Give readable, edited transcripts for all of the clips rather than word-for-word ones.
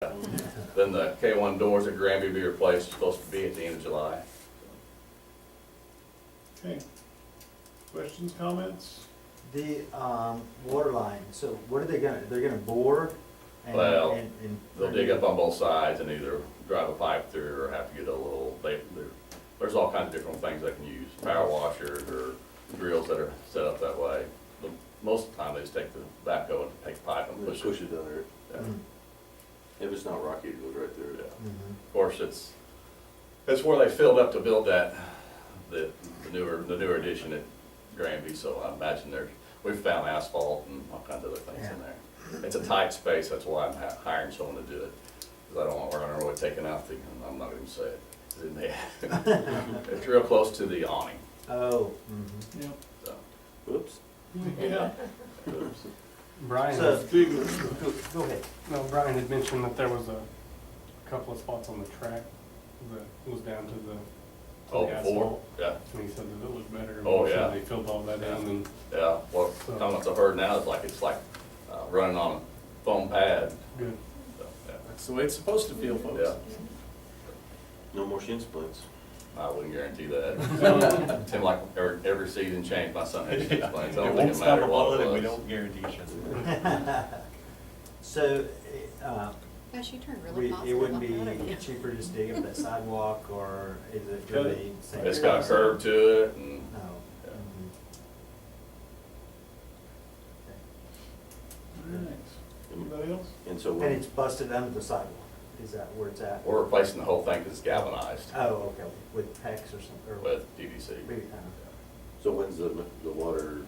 Then the K1 doors at Granby be replaced, supposed to be at the end of July. Okay. Questions, comments? The water line, so what are they gonna, they're gonna bore and? Well, and They'll dig up on both sides and either drive a pipe through or have to get a little, there's all kinds of different things they can use. Power washers or drills that are set up that way. But most of the time, they just take the backhoe and take the pipe and push Push it. it down there. Yeah. Mm, If it's not rocky, it goes right there. Yeah. mhm. Of course, it's where they filled up to build that, the newer addition at Granby, so I imagine we've found asphalt and all kinds of other things in there. It's a tight space, that's why I'm hiring someone to do it, because I don't want running away taking out the, I'm not gonna say it. It's in there. It's real close to the awning, Oh, mhm. Yep. so. Whoops. Yeah. Brian, So- Big, Go ahead. no, Brian had mentioned that there was a couple of spots on the track that was down to the Oh, the before, asphalt. yeah, And he said that it looked better. Oh, He said yeah. They filled all that in and, yeah, what, comments I've heard now is like, it's like, running on a foam pad, good. so, yeah. That's the way it's supposed to feel, folks. Yeah, No more shin splints. I wouldn't guarantee that. Tim, like, every season change, my son has six plans, I It don't think won't it stop matters a what bullet it and we was. don't guarantee shit. So, Gosh, you turned really it positive. wouldn't I'm proud of be you. cheaper just dig up that sidewalk, or is it really same? It's got a curve to it, and, No. Yeah. Mhm. all right. Anybody else? And so And when, it's busted under the sidewalk, is that where it's at? we're replacing the whole thing, because it's galvanized Oh, okay, with PEX or something, or? with PVC. Maybe, so when's the water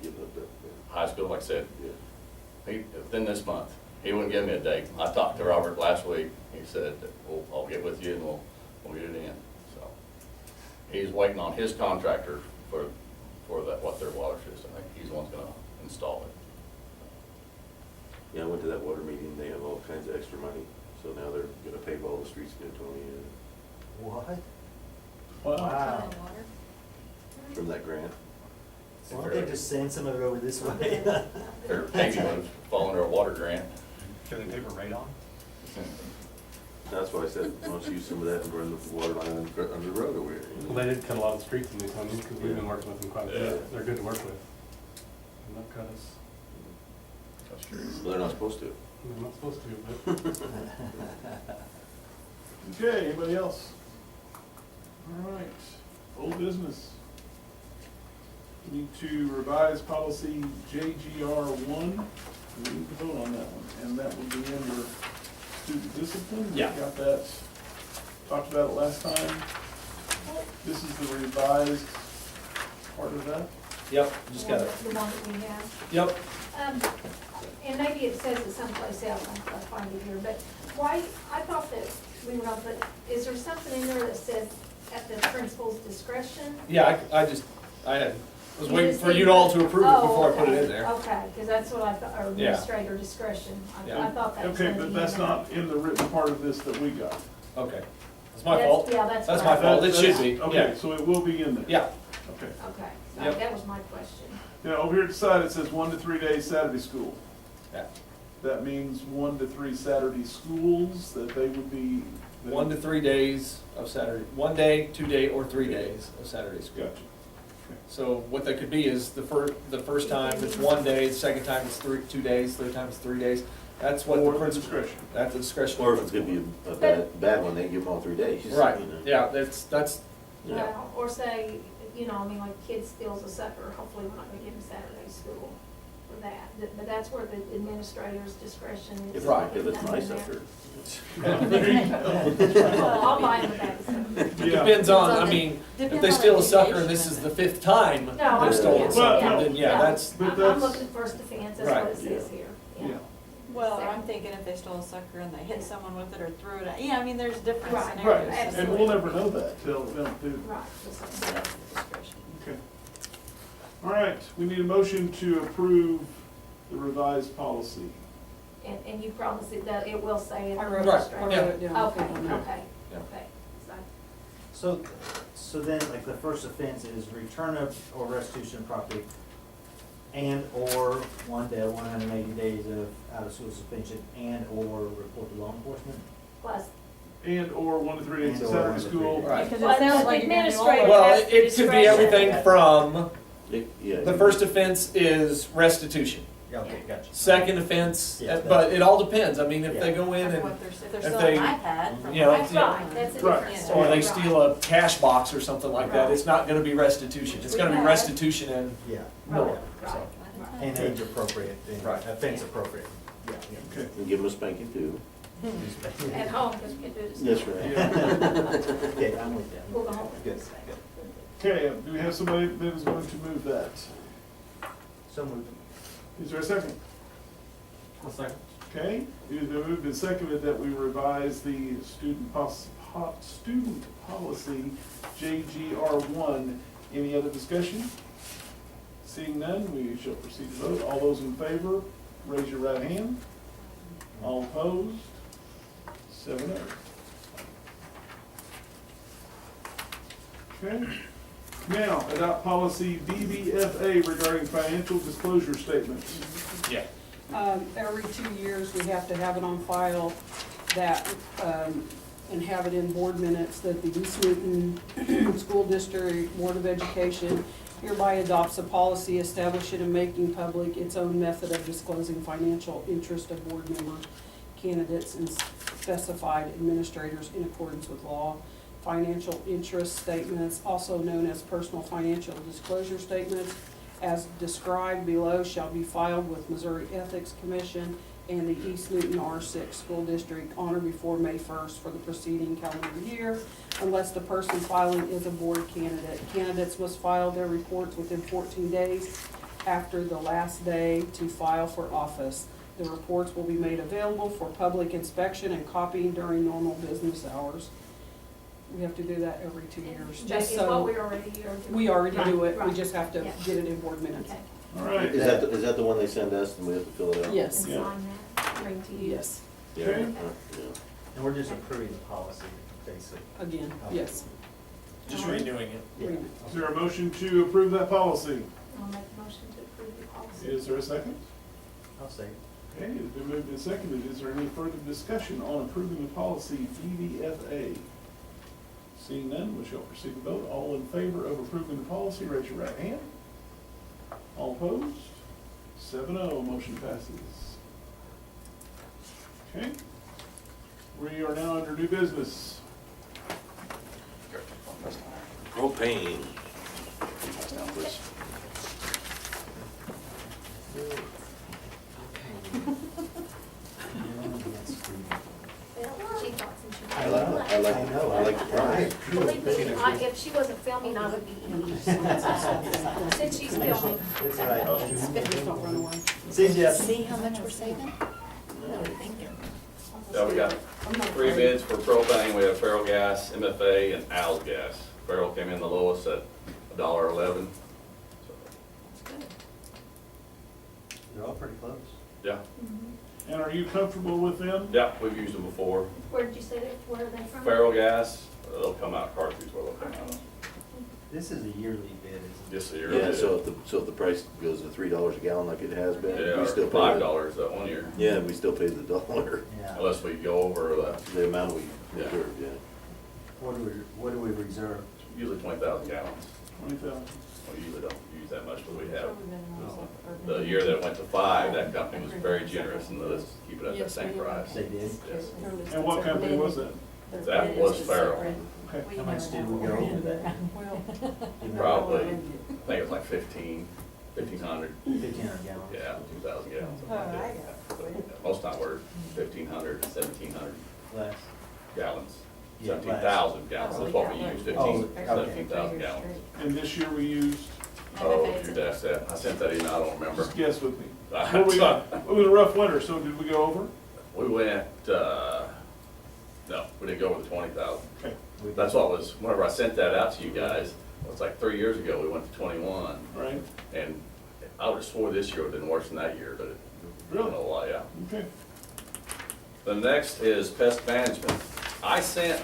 getting up there? High school, like I said, Yeah. within this month. He wouldn't give me a date. I talked to Robert last week. He said, that I'll get with you and we'll get it in, so. He's waiting on his contractor for that, what their water system, I think he's the one gonna install it. Yeah, I went to that water meeting, they have all kinds of extra money, so now they're gonna pave all the streets in Newtony what? Wow. Wow. Running water. from that grant. Why don't they just send some of it over this way? They're paving ones, fall under a water grant. Can they paper right on? That's why I said, why don't you use some of that and run the water line under the road over here? you know? Well, they did cut a lot of streets in Newtonian because we've been working with them quite a Yeah. bit. They're good to work with. And they'll cut us, That's true. Well, they're not supposed to. they're not supposed to, but Okay, anybody else? All right, old business. We need to revise policy JGR1. We need to vote on that one, and that will be under student discipline. We Yeah. got that, talked about it last time. This is the revised part of that. Yep, just got it. The one that we have. Yep. And maybe it says it someplace else, I'll find it here, but why, I thought that we were not, but is there something in there that says at the principal's discretion? Yeah, I was waiting for you all to approve it Oh, before I put it okay, in there. Okay, because that's what I thought, or Yeah. administrator discretion, I Yeah. thought that was Okay, gonna but be that's in there. not in the written part of this that we got. Okay. That's my fault. Yeah, that's. That's what I my fault. thought. It should be, Okay, yeah. so it will be in there. Yeah, Okay. Okay, Yep. so that was my question. Now, over here at the side, it says 1 to 3 days Saturday school. yeah. That means 1 to 3 Saturday schools, that they would be. 1 to 3 days of Saturday, 1 day, 2 day, or 3 days of Saturday school. Gotcha. So what that could be is the first time it's 1 day, the second time it's 2 days, third time it's 3 days. That's what Or the the principal, discretion. that's the discretion. Or if it's gonna be a bad one, they give them all 3 days. Right, you know. yeah, that's, yeah. Well, or say, you know, I mean, like kid steals a sucker, hopefully we're not gonna give him Saturday school for that. But that's where the administrator's discretion is. If it's Nothing nice in up there. there. There you go. Well, I'll buy him a bag of soda. It Yeah. depends on, Depends I on the- mean, if depends they on steal a the sucker and occasion, this is isn't the it? 5th time No, they've I'm, stolen yeah, something, Well, then yeah, that's, But I'm that's- looking at first offense, that's Right, what it says here, Yeah. yeah. Well, I'm thinking if they stole a sucker and they hit someone with it or threw it, yeah, I mean, there's different Right, Right, scenarios. absolutely. and we'll never know that till, Right. just like So that. that's the discretion. okay. All right, we need a motion to approve the revised policy. And you promise it, that it will say it. I wrote Right, it, I yeah. wrote it down. Okay, okay, Yeah. okay. So, So then, like, the first offense is return of or restitution of property and/or 180 days of out-of-school suspension and/or report to law enforcement? Plus, And/or 1 to 3 days of And/or Saturday 1 to 3 school. days. Right. Because Well, it sounds the like you're gonna do all administrator- of Well, has it could be discretion. everything from, Yeah. the first offense is restitution. Yeah, okay, gotcha. Second offense, Yeah, but it all depends. I mean, if they Yeah. go in If and, they're if still they- an iPad from. you know, that's right, that's a different Right. story. or they Right. steal a cash box or something like that, Right. it's not gonna be restitution. It's gonna be Right. restitution and Yeah, more, Right. so. and age appropriate, and Right. offense appropriate. Yeah, Okay. And give them a spanking too. yeah. At home, because we can do this. That's right. Yeah. Okay, I'm with We'll that. go home. Good, good. Okay, do we have somebody that is going to move that? So moved. Is there a second? I'll second. Okay, it has been moved and seconded that we revise the student policy JGR1. Any other discussion? Seeing none, we shall proceed to vote. All those in favor, raise your right hand. All opposed? 7-0. Okay. Now, adopt policy BBFA regarding financial disclosure statements. Yeah. Every 2 years, we have to have it on file that, and have it in board minutes that the East Newton School District Board of Education hereby adopts a policy establishing and making public its own method of disclosing financial interest of board members, candidates, and specified administrators in accordance with law. Financial interest statements, also known as personal financial disclosure statements, as described below, shall be filed with Missouri Ethics Commission and the East Newton R6 School District on or before May 1st for the preceding calendar year, unless the person filing is a board candidate. Candidates must file their reports within 14 days after the last day to file for office. The reports will be made available for public inspection and copying during normal business hours. We have to do that every 2 years, That just is what we so, already are doing. we already do it, we Right, just have to Yeah. get it in board minutes. Okay. All right. Is that the one they send us and we have to fill it out? Yes, And Yeah. sign that, bring to you. yes, Yeah. Okay. Yeah. And we're just approving the policy, basically. again, yes. Just renewing it. Yeah. Is there a motion to approve that policy? I'll make a motion to approve the policy. Is there a second? I'll say. Okay, it's been moved and seconded. Is there any further discussion on approving the policy BBFA? Seeing none, we shall proceed to vote. All in favor of approving the policy, raise your right hand. All opposed? 7-0, motion passes. Okay. We are now under new business. Propane. Well, she thought since she. I like the price. Believe me, if she wasn't filming, I would be eating. Since she's filming. That's right. Just don't run away. See ya. See how much we're saving? Yeah, we got 3 bids for propane. We have Feral Gas, MFA, and Al's Gas. Feral came in the lowest at $1.11. They're all pretty close. Yeah, And are you comfortable with them? yeah, we've used them before. Where did you say that, where are they from? Feral Gas, they'll come out, Carthage where they'll come out. This is a yearly bid, isn't it? Just a year. Yeah, so if the price goes to $3 a gallon like it has been, Yeah, we or still pay. $5 that 1 year, Yeah, we still pay the dollar, Yeah. unless we go over the amount we Yeah. reserve, yeah. What do we reserve? usually 20,000 gallons. 20,000. We usually don't use that much, but we have. The year that it went to 5, that company was very generous and let us keep it at that same price. They did? Yes. And what company was that? That was Feral. Okay. How much did we go over that? Probably, I think it was like 1,500. 1,500 gallons. Yeah, 2,000 gallons. Oh, I got But most time we're 1,500, 1,700 Less. gallons. Yeah, 17,000 gallons, that's what we use, 15, Oh, okay. 17,000 gallons. And this year we used, Oh, if you'd asked that, I sent that email, I don't remember. just guess with me. It was a rough winter, so did we go over? We went, no, we didn't go over the 20,000. Okay. We did. That's what was, whenever I sent that out to you guys, it was like 3 years ago, we went to 21. Right? And I would have swore this year would have been worse than that year, but it, I don't know why, yeah. Okay. The next is pest management. I sent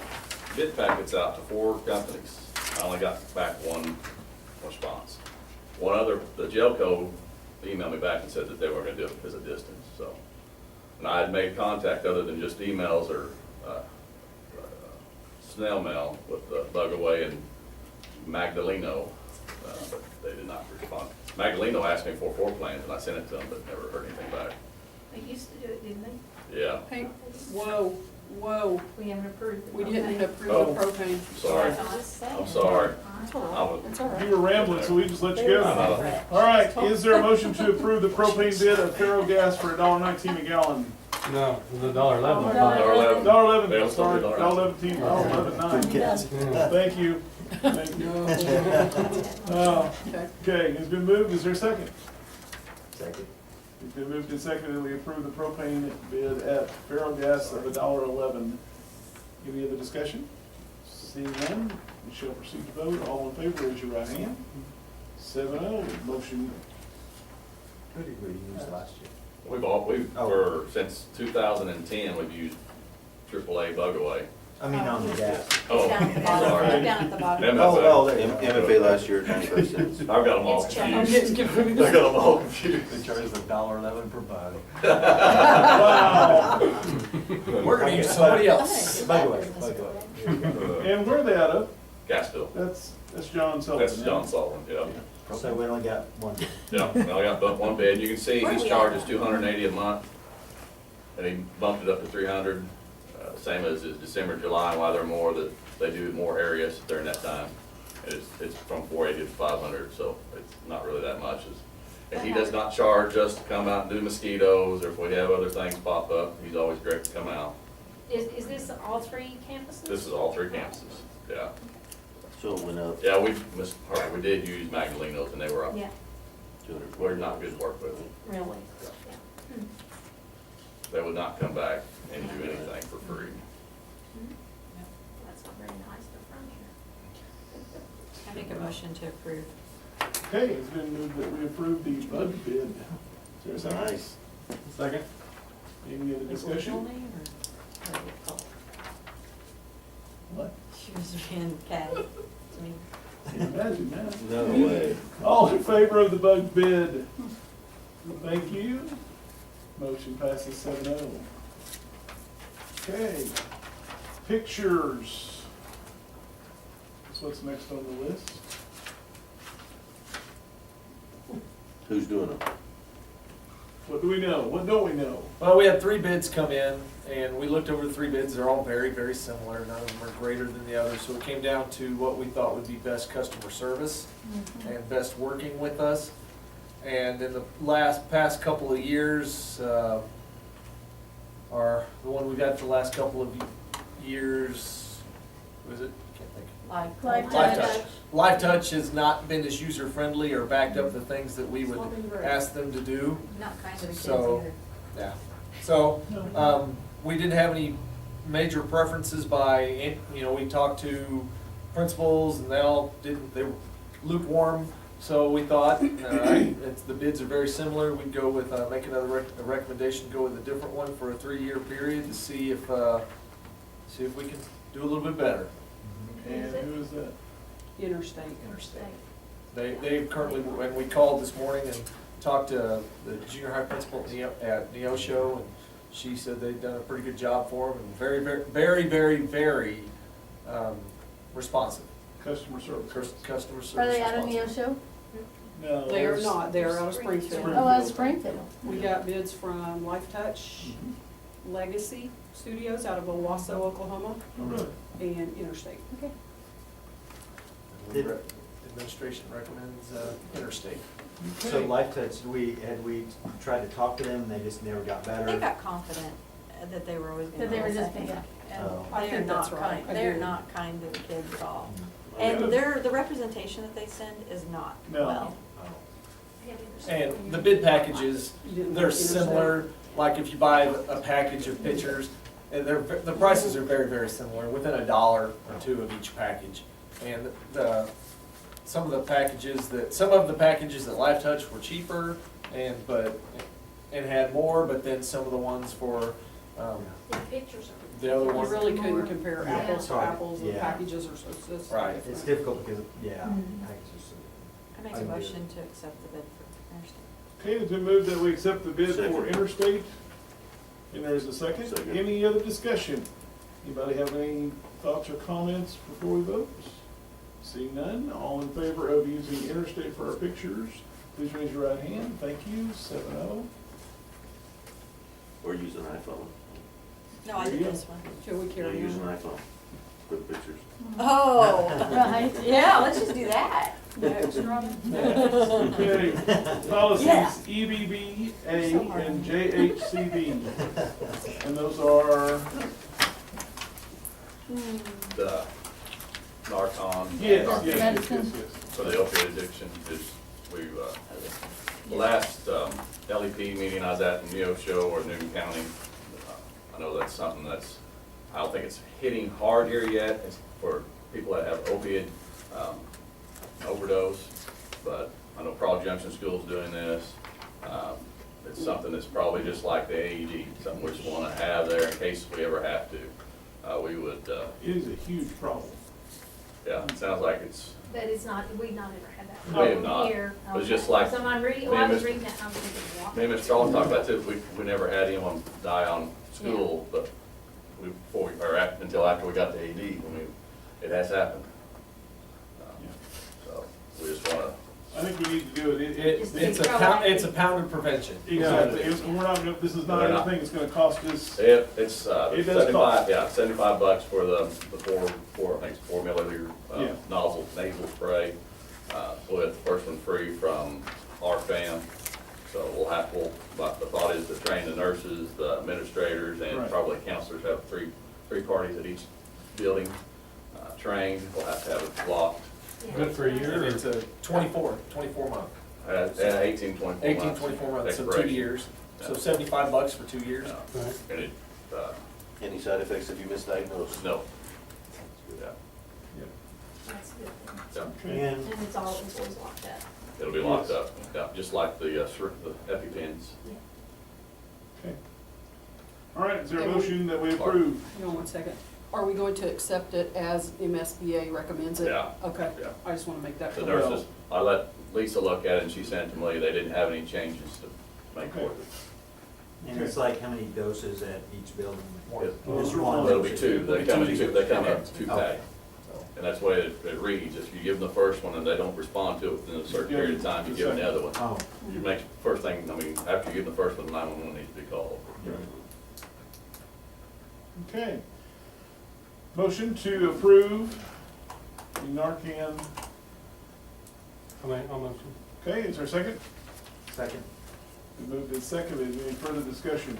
bid packets out to 4 companies. I only got back 1 response. One other, the Gelco emailed me back and said that they weren't gonna do it because of distance, so. And I had made contact other than just emails or, snail mail with Bugaway and Magdaleno, but they did not respond. Magdaleno asked me for floor plans and I sent it to them, but never heard anything back. They used to do it, didn't they? Yeah, Hey, whoa, whoa, We haven't approved the we didn't propane. approve Oh. the propane. sorry, I'm just saying. I'm sorry. It's I all was- right. It's all right. You were rambling, so we just let you go. I know. All right, is there a motion to approve the propane bid of Ferrogas for $1.19 a gallon? No, it was $1.11. $1.11. $1.11, They also sorry, did $1.17, $1.11.9. Thank you, thank you. Okay. Okay, it's been moved, is there a second? Second. It's been moved and seconded, that we approve the propane bid at Ferrogas of $1.11. Any other discussion? Seeing none, we shall proceed to vote. All in favor, raise your right hand. 7-0, motion. Who did we use last year? For, since 2010, we've used AAA Bugaway. I mean, on the gas. Oh, It's down at the bottom, sorry. right down at the bottom. MFA. there you go. MFA last year, 95 cents. I've got them all It's checked. I'm confused. getting I confused. got them all confused. They charge us $1.11 per bug. Wow. We're gonna use somebody I'm else. gonna By the get way, that by the business way. today. And where are they out of? Gasville. That's John Sullivan. That's John Sullivan, yeah. So we only got one. Yeah, well, I got bumped one bid. You can see Where he's we charges at? $280 a month. And he bumped it up to $300, same as his December, July, why they're more, that they do more areas during that time. It's from $480 to $500, so it's not really that much. And he does not charge us to come out and do mosquitoes, or if we have other things pop up, he's always great to come out. Is this all three campuses? This is all three campuses, yeah. So it went up Yeah, we did use Magdalenos and they were up. Yeah, 200. We're not good to work with. really, yeah. They would not come back and do anything for free. That's not very nice, they're from here. I make a motion to approve. Okay, it's been moved that we approve the bug bid. Is there a second? Nice. Second? Any other Is it full discussion? name or what do you call it? What? She was being catty to me. Can't imagine that. No way. All in favor of the bug bid? Thank you. Motion passes 7-0. Okay, pictures. That's what's next on the list. Who's doing them? What do we know? What don't we know? Well, we had 3 bids come in, and we looked over the 3 bids, they're all very, very similar, none of them are greater than the other, so it came down to what we thought would be best customer service and best working with us. And in the past couple of years, the one we've had for the last couple of years, was it? Can't think. Lifetime. Life Touch has not been as user-friendly or backed up the things that we would ask them to do. Not kind to the kids So- either. Yeah. So, we didn't have any major preferences by, we talked to principals and they were lukewarm. So we thought, the bids are very similar, we'd go with, make another a recommendation, go with a different one for a 3-year period to see if we can do a little bit better. And who is that? Interstate. They currently, when we called this morning and talked to the junior high principal at Neosho, and she said they'd done a pretty good job for them, and very responsive. Customer service. Customer service. Are they out of responsive. Neosho? No. They are there's- not, they are out of Springfield. Oh, out of Springfield. We got bids from Life Touch, Legacy Studios out of Owasso, Oklahoma, Oh, really? and Interstate. Okay. Administration recommends Interstate. So Life Touch, had we tried to talk to them, and they just never got better? They got confident that they were always gonna. That they were hold just second. gonna- And Oh. I they are think that's not right. kind, I they are do. not kind to the kids at all. Yeah. And the representation that they send is not No. well. And the bid packages, they're similar, like if you buy a package of pictures, and the prices are very similar, within $1 or $2 of each package. And some of the packages that Life Touch were cheaper and had more, but then some of the ones for, The pictures are. the other You ones. really couldn't compare Yeah. apples to Right. apples, the Yeah. packages are so just Right. different. It's difficult because, yeah, Mhm. packages. I make I a do. motion to accept the bid for Interstate. Okay, it's been moved that we accept the bid for Second. Interstate. And there's a second. Second. Any other discussion? Anybody have any thoughts or comments before we vote? Seeing none, all in favor of using Interstate for our pictures, please raise your right hand. Thank you, 7-0. Or use an iPhone. No, I did this one. Shall we Yeah, carry use an on? iPhone for the pictures. Oh, right, yeah, let's just do that. Next, Robin. Okay, policies Yeah. EBB, A, and JHCD. And those are, The Narcan. yes, Narcan yes, yes, yes. For the opioid addiction is, we, the last LEP meeting I was at in Neosho or Newton County, I know that's something that's, I don't think it's hitting hard here yet. It's for people that have opiate overdose, but I know Prague Junction School's doing this. It's something that's probably just like the AED, something we just want to have there in case we ever have to. We would, It is a huge problem. yeah, it sounds like it's, But it's not, we've not ever had that We have problem not. here. It was Okay. just like- So I'm reading, me well, I and was Mr. reading that, I was thinking, wow. me and Mr. Charles talked about this, we never had anyone die on school, but until after we got the AD, when it has happened. So, we just wanna, I think we need to do it. It's a pound of prevention. Exactly. We're not, this is not They're not. anything that's gonna cost us. it's It does $75, cost. yeah, $75 for the four, I think it's 4 milliliter Yeah. nozzle nasal spray. We'll get the first one free from RFAM. So but the thought is to train the nurses, the administrators, and Right. probably counselors, have three parties at each building, trained. We'll have to have it blocked, Yeah. Good for a year, And or it's a 24 month, at 18, 24 months. 18, 24 months, so 2 expiration. years. So Yeah. $75 for 2 years. Yeah. Right. And it, Any side effects if you misdiagnose? no. Yeah, That's a good thing. yeah. Okay. And And it's always locked up. It'll be locked up, yeah, just like the EpiPens. Okay. All right, is there a Okay. motion that we approve? Hang on one second. Are we going to accept it as MSBA recommends it? Yeah. Okay, Yeah. I just want to make that The clear. nurses, I let Lisa look at it, and she sent it to me, they didn't have any changes to make Okay. with it. and it's like how many doses at each building? Just one. It'll be two, they come in two, they come in two Okay. packs. And that's the way it reads, if you give them the first one and they don't respond to it within a certain period of time, you give them the other one. Oh, You make, first thing, I mean, after you give them the first one, 911 needs to be called. Okay. Motion to approve the Narcan. I'll motion. Okay, is there a second? second. We moved and seconded. Any further discussion?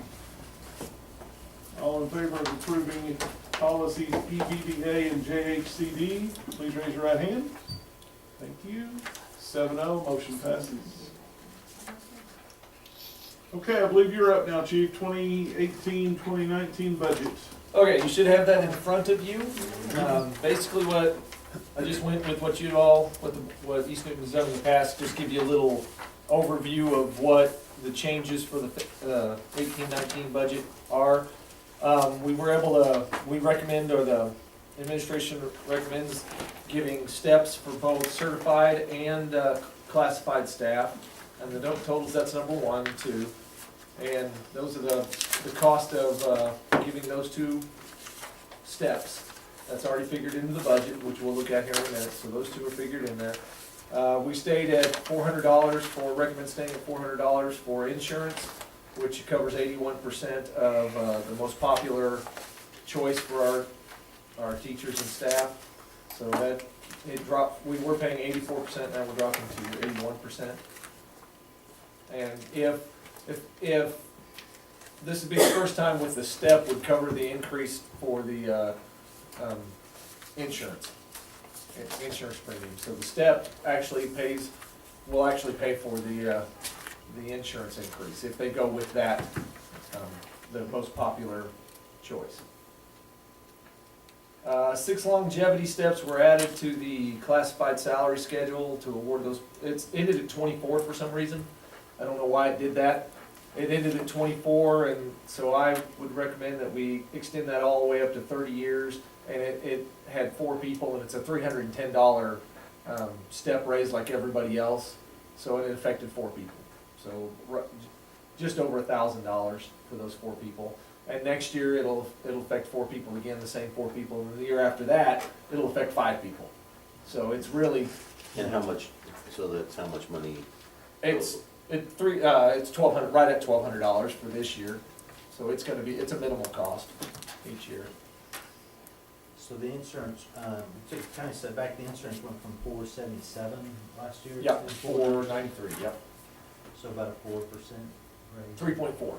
All in favor of approving policies EBBA and JHCD, please raise your right hand. Thank you. 7-0, motion passes. Okay, I believe you're up now, Chief. 2018, 2019 budget. Okay, you should have that in front of you. Basically what, I just went with what what East Newton's done in the past, just give you a little overview of what the changes for the 18-19 budget are. We recommend, or the administration recommends, giving steps for both certified and classified staff. And the totals, that's number 1 and 2. And those are the cost of giving those 2 steps. That's already figured into the budget, which we'll look at here in a minute, so those 2 are figured in there. We stayed at $400 recommend staying at $400 for insurance, which covers 81% of the most popular choice for our teachers and staff. So that, it dropped, we were paying 84%, now we're dropping to 81%. And if this would be the first time with the step would cover the increase for the insurance premium. So the step actually will actually pay for the insurance increase if they go with that, the most popular choice. 6 longevity steps were added to the classified salary schedule to award those. It's ended at 24 for some reason. I don't know why it did that. It ended at 24, and so I would recommend that we extend that all the way up to 30 years. And it had 4 people, and it's a $310 step raise like everybody else. So it affected 4 people. So just over $1,000 for those 4 people. And next year, it'll affect 4 people again, the same 4 people, and the year after that, it'll affect 5 people. So it's really, And how much, so that's how much money? it's $1,200, right at $1,200 for this year. So it's a minimal cost each year. So the insurance, to kind of set back, the insurance went from $477 last year. Yep, to $493, yep, So about a 4% raise. 3.4%.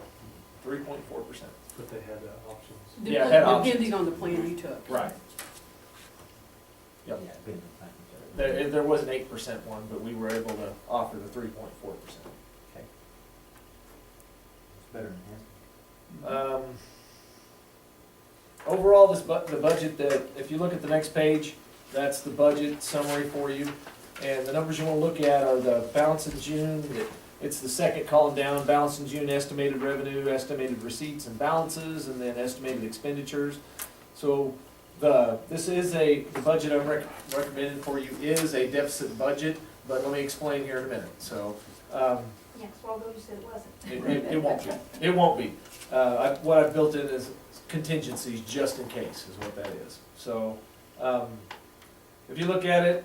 But they had options. Yeah, it had options. Depending on the plan you took. Right. Yeah, Yep. been the thing. There was an 8% one, but we were able to offer the 3.4%. Okay. It's better than half. Overall, the budget that, if you look at the next page, that's the budget summary for you. And the numbers you wanna look at are the balance in June, it's the second column down, balance in June, estimated revenue, estimated receipts and balances, and then estimated expenditures. So the budget I'm recommending for you is a deficit budget, but let me explain here in a minute. So, Yes, well, you said it wasn't. it won't be, it won't be. What I've built in is contingencies just in case, is what that is. So, if you look at it,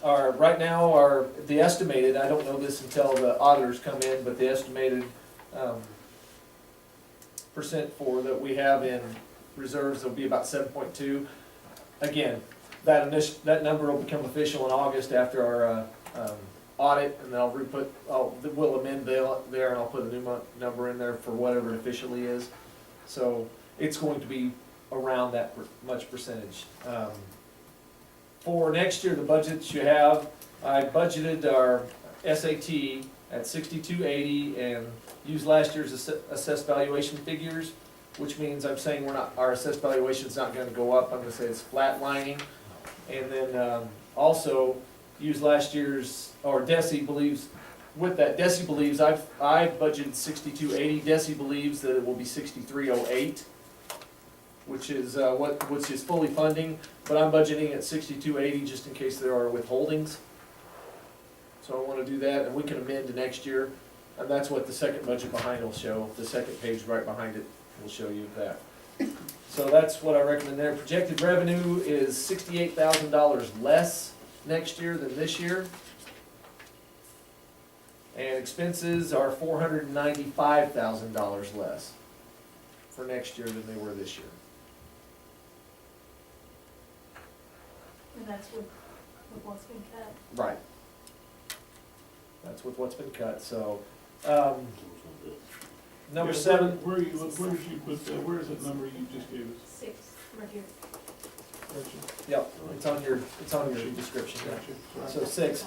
right now, the estimated, I don't know this until the auditors come in, but the estimated, percent that we have in reserves will be about 7.2. Again, that number will become official in August after our, audit, and then we'll amend there, and I'll put a new number in there for whatever it officially is. So it's going to be around that much percentage. For next year, the budgets you have, I budgeted our SAT at 6280 and used last year's assessed valuation figures, which means I'm saying our assessed valuation's not gonna go up, I'm gonna say it's flatlining. And then, also, use last year's, or Desi believes, with that, Desi believes, I budgeted 6280, Desi believes that it will be 6308, which is, which is fully funding, but I'm budgeting at 6280 just in case there are withholdings. So I wanna do that, and we can amend to next year, and that's what the second budget behind will show, the second page right behind it will show you that. So that's what I recommend there. Projected revenue is $68,000 less next year than this year. And expenses are $495,000 less for next year than they were this year. And that's with what's been cut. Right. That's with what's been cut, so, number Yeah, 7, Where did you put where is that number you just gave us? 6, right here. Gotcha, yep, it's on your description there. gotcha. So 6,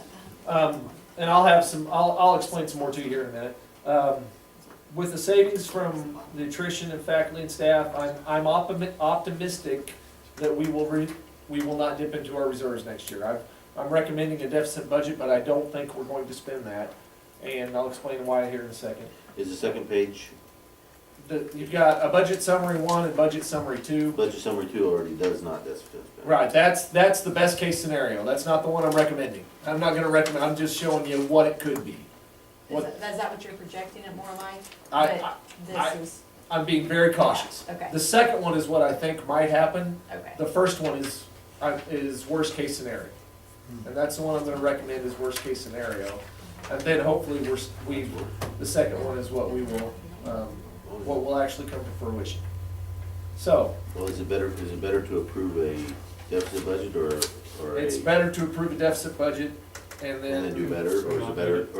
and I'll explain some more to you here in a minute. With the savings from nutrition and faculty and staff, I'm optimistic that we will not dip into our reserves next year. I'm recommending a deficit budget, but I don't think we're going to spend that, and I'll explain why here in a second. Is the second page, You've got a budget summary 1 and budget summary 2. budget summary 2 already does not deficit. Right, that's the best case scenario. That's not the one I'm recommending. I'm not gonna recommend, I'm just showing you what it could be. Is that what you're projecting it more like? I- But I- this is, I'm being very cautious. okay, The second one is what I think might happen. okay. The first one is worst case scenario. And that's the one I'm gonna recommend as worst case scenario. And then hopefully the second one is what what will actually come to fruition. So, Well, is it better to approve a deficit budget or it's better to approve a deficit budget and and then then, do better, or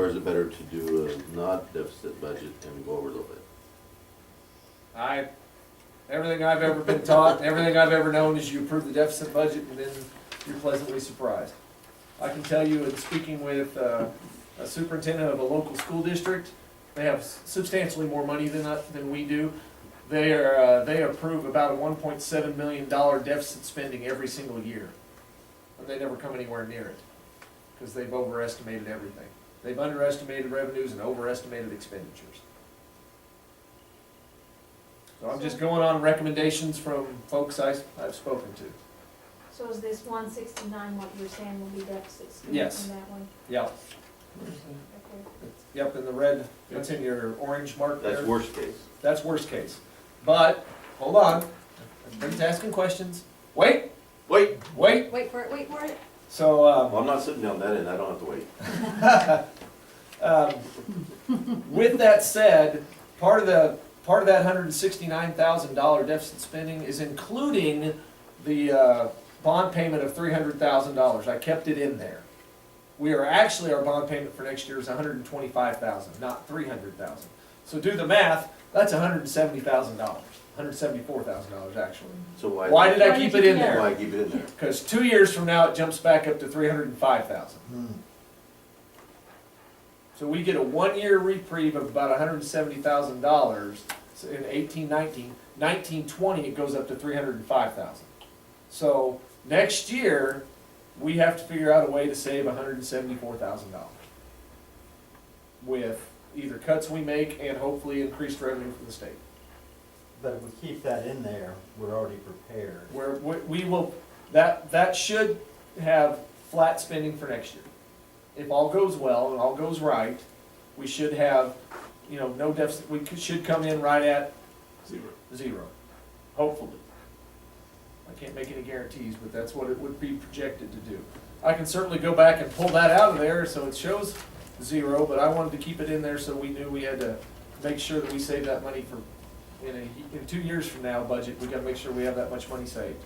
is it better to do a not deficit budget and go over a little bit? everything I've ever been taught, everything I've ever known is you approve the deficit budget and then you're pleasantly surprised. I can tell you, in speaking with a superintendent of a local school district, they have substantially more money than we do. They approve about a $1.7 million deficit spending every single year. And they never come anywhere near it, because they've overestimated everything. They've underestimated revenues and overestimated expenditures. So I'm just going on recommendations from folks I've spoken to. So is this 169 what you're saying will be deficit Yes. in that one? Yeah. Where's that? Yep, in the red, it's in your orange mark there. That's worst case. That's worst case. But, hold on, everybody's asking questions. Wait, Wait, wait. Wait for it, wait for it. So, well, I'm not sitting down that end, I don't have to wait. with that said, part of that $169,000 deficit spending is including the bond payment of $300,000. I kept it in there. Our bond payment for next year is $125,000, not $300,000. So do the math, that's $170,000, $174,000 actually. So Why did I keep it in Why there? keep it in there? Because 2 years from now, it jumps back up to $305,000. So we get a 1 year reprieve of about $170,000 in 18-19. 19-20, it goes up to $305,000. So next year, we have to figure out a way to save $174,000 with either cuts we make and hopefully increased revenue from the state. But if we keep that in there, we're already prepared. We will, that should have flat spending for next year. If all goes well and all goes right, we should have, no deficit, should come in right at zero, hopefully. I can't make any guarantees, but that's what it would be projected to do. I can certainly go back and pull that out of there so it shows zero, but I wanted to keep it in there so we knew we had to make sure that we save that money for, in 2 years from now budget, we gotta make sure we have that much money saved.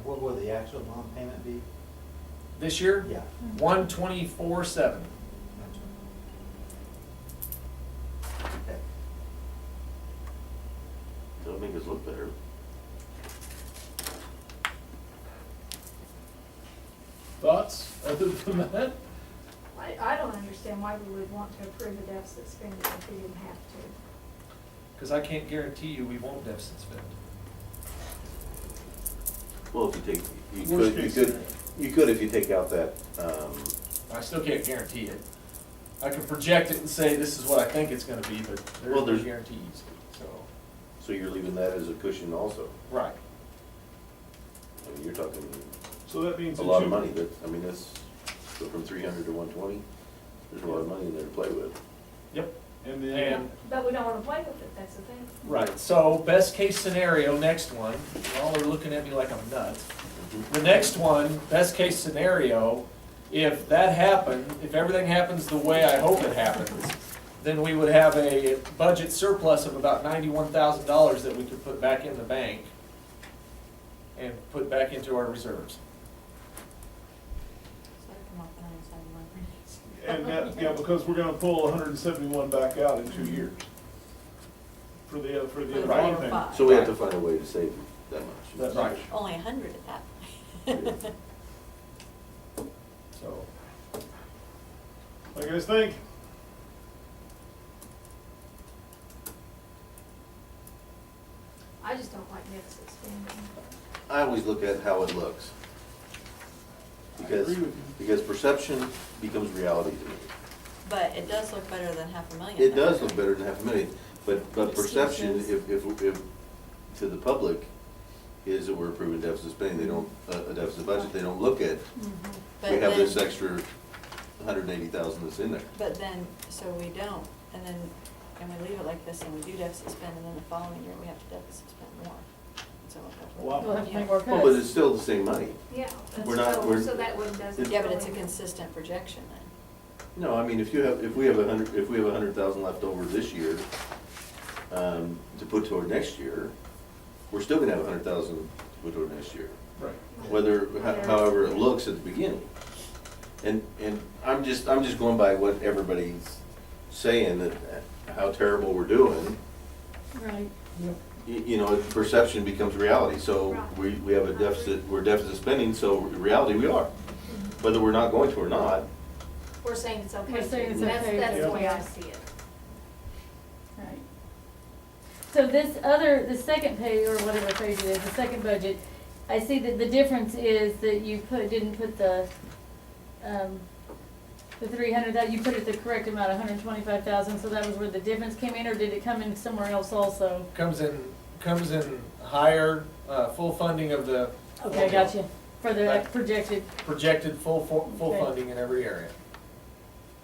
What will the actual bond payment be? This year, Yeah. 124.7. Okay. That'll make us look better. Thoughts other than that? I don't understand why we would want to approve a deficit spending if we didn't have to. Because I can't guarantee you we won't deficit spend. Well, if you take, Worst case scenario. you could if you take out that, I still can't guarantee it. I can project it and say this is what I think it's gonna be, but there's Well, no there's- guarantees, so. so you're leaving that as a cushion also. Right. I mean, you're talking So that means. a in lot two- of money, that's, go from 300 to 120, there's a lot of money in there to play with. Yep. And then, And, But we don't wanna play with it, that's the thing. right, so best case scenario, next one, y'all are looking at me like I'm nuts. The next one, best case scenario, if that happened, if everything happens the way I hope it happens, then we would have a budget surplus of about $91,000 that we could put back in the bank and put back into our reserves. So I come off the 97 line. and that, because we're gonna pull 171 back out in 2 years. For the other For the bond 4 or payment. 5. So we have to find a way to save that much. That's right. Only 100 at that point. So, What do you guys think? I just don't like deficit spending. I always look at how it looks. Because, agree with you. because perception becomes reality to me. But it does look better than 500,000. It does look better than 500,000, but Excuses. perception, if, to the public, is that we're approving deficit spending, they don't, a deficit budget, they don't look at, But we have then- this extra 180,000 that's in there. But then, so we don't, and then, and we leave it like this, and we do deficit spend, and then the following year, we have to deficit spend more. So Wow. We'll have to make more Well, but cuts. it's still the same money. Yeah, that's We're not- so, we're- so that one doesn't. Yeah, but it's a go in. consistent projection then. No, I mean, if we have 100,000 left over this year, to put toward next year, we're still gonna have 100,000 to put toward next year. Right. Whether, however it looks at the beginning. And I'm just going by what everybody's saying, that how terrible we're doing. Right. Perception becomes reality, so we have a deficit, we're deficit spending, so in reality we are. Whether we're not going to or not, We're saying it's okay. We're saying it's That's- okay. That's the Yeah. way I see it. Right. So the second page, or whatever page it is, the second budget, I see that the difference is that you didn't put the 300, that you put it the correct amount, 125,000, so that was where the difference came in, or did it come in somewhere else also? comes in higher, full funding of the. Okay, gotcha, for the Right. projected, Projected full Okay. funding in every area.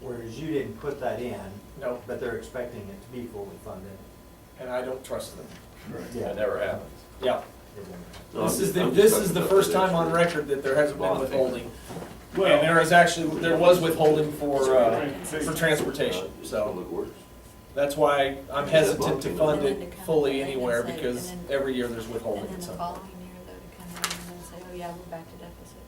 Whereas you didn't put that in, No, but they're expecting it to be fully funded. and I don't trust them. That never happens. Yeah, No, this I'm is just- I'm this just is the talking first about time on next year. record that there hasn't been withholding. Well- And there was withholding for transportation, so Public Works. that's why I'm hesitant to fund And then to it come fully back and anywhere say- because and then- every year there's And withholding. then the So following year, though, to come in and then say, oh yeah, we're back to deficit.